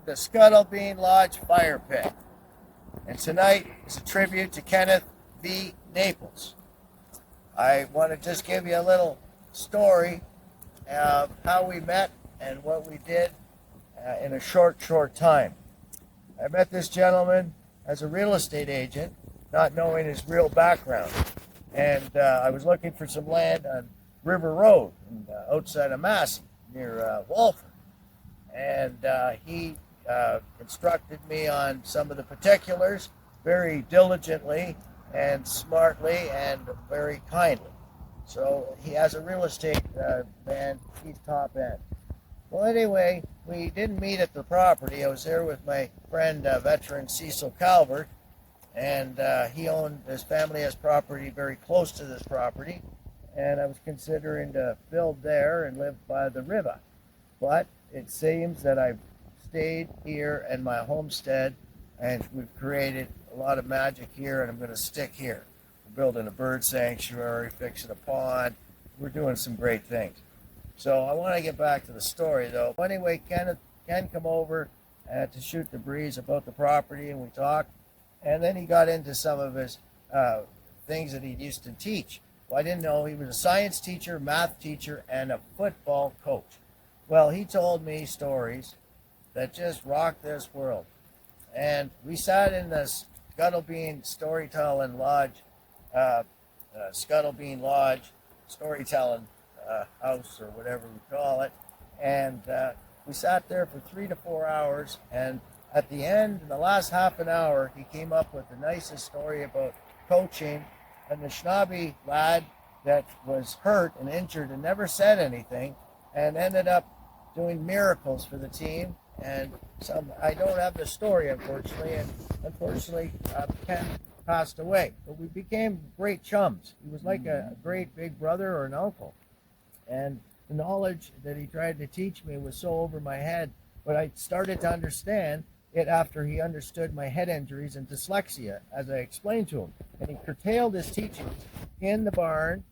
the Scuttle Bean Lodge fire pit. And tonight is a tribute to Kenneth V. Naples. I want to just give you a little story of how we met and what we did in a short time. I met this gentleman as a real estate agent, not knowing his real background. And I was looking for some land on River Road outside of Massey near Walford. And he instructed me on some of the particulars very diligently and smartly and very kindly. So he has a real estate man, he's top end. Well, anyway, we didn't meet at the property. I was there with my friend, veteran Cecil Calvert, and his family has property very close to this property, and I was considering to build there and live by the river. But it seems that I've stayed here in my homestead, and we've created a lot of magic here, and I'm going to stick here. We're building a bird sanctuary, fixing a pond. We're doing some great things. So I want to get back to the story, though. Anyway, Ken come over to shoot the breeze about the property, and we talked. And then he got into some of his things that he used to teach. Well, I didn't know he was a science teacher, math teacher, and a football coach. Well, he told me stories that just rocked this world. And we sat in this Scuttlebean Storytelling Lodge, Scuttlebean Lodge Storytelling House, or whatever we call it. And we sat there for 3 to 4 hours. And at the end, in the last half an hour, he came up with the nicest story about coaching and the schnobby lad that was hurt and injured and never said anything and ended up doing miracles for the team. And I don't have the story, unfortunately, and Ken passed away. But we became great chums. He was like a great big brother or an uncle. And the knowledge that he tried to teach me was so over my head, but I started to understand it after he understood my head injuries and dyslexia, as I explained to him. And he curtailed his teachings in the barn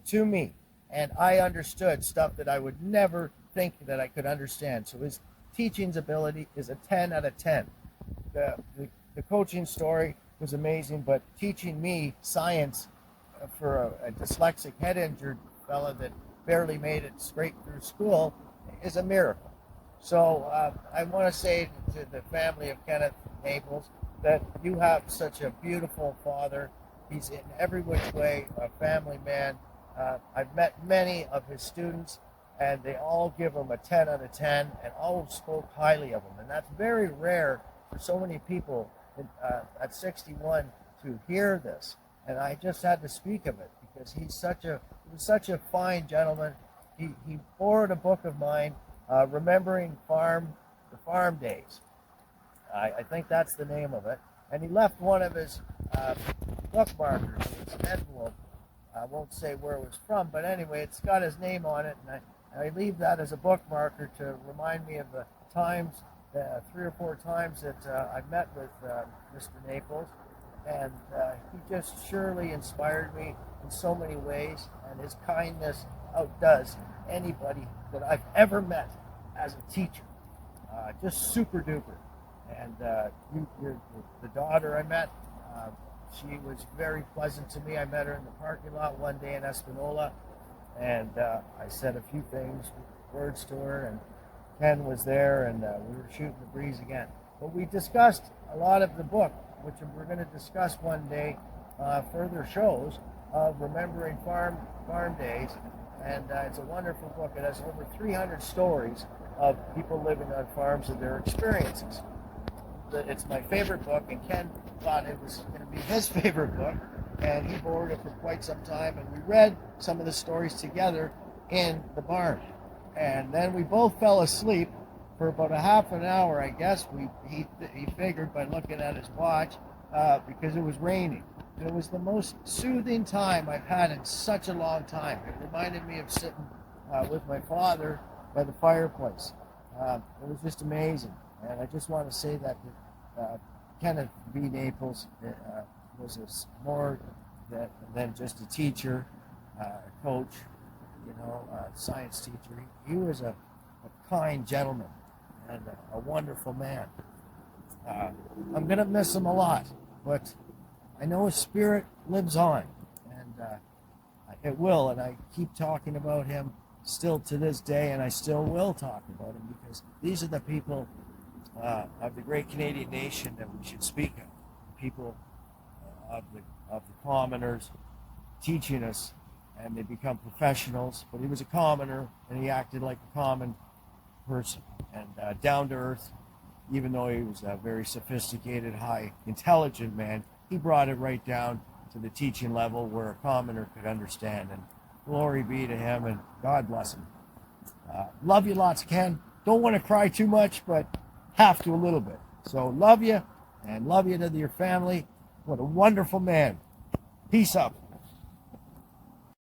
to me. And I understood stuff that I would never think that I could understand. So his teaching's ability is a 10 out of 10. The coaching story was amazing, but teaching me science for a dyslexic head injured fella that barely made it straight through school is a miracle. So I want to say to the family of Kenneth Naples that you have such a beautiful father. He's in every which way a family man. I've met many of his students, and they all give him a 10 out of 10 and all spoke highly of him. And that's very rare for so many people at 61 to hear this. And I just had to speak of it because he was such a fine gentleman. He borrowed a book of mine, Remembering the Farm Days. I think that's the name of it. And he left one of his bookmarkers in an envelope. I won't say where it was from, but anyway, it's got his name on it, and I leave that as a bookmarker to remind me of the times, 3 or 4 times that I met with Mr. Naples, and he just surely inspired me in so many ways, and his kindness outdoes anybody that I've ever met as a teacher. Just super duper. And the daughter I met, she was very pleasant to me. I met her in the parking lot one day in Espanola, and I said a few words to her, and Ken was there, and we were shooting the breeze again. But we discussed a lot of the book, which we're going to discuss one day, further shows of Remembering Farm Days, and it's a wonderful book. It has over 300 stories of people living on farms and their experiences. It's my favorite book, and Ken thought it was going to be his favorite book, and he borrowed it for quite some time, and we read some of the stories together in the barn. And then we both fell asleep for about a half an hour, I guess. He figured by looking at his watch, because it was raining. It was the most soothing time I've had in such a long time. It reminded me of sitting with my father by the fireplace. It was just amazing. And I just want to say that Kenneth V. Naples was more than just a teacher, a coach, science teacher. He was a kind gentleman, and a wonderful man. I'm going to miss him a lot, but I know his spirit lives on, and it will, and I keep talking about him still to this day, and I still will talk about him, because these are the people of the great Canadian nation that we should speak of. People of the commoners teaching us, and they become professionals. But he was a commoner, and he acted like a common person, and down to earth. Even though he was a very sophisticated, high intelligent man, he brought it right down to the teaching level where a commoner could understand. And glory be to him, and God bless him. Love you lots, Ken. Don't want to cry too much, but have to a little bit. So love you, and love you to your family. What a wonderful man. Peace up.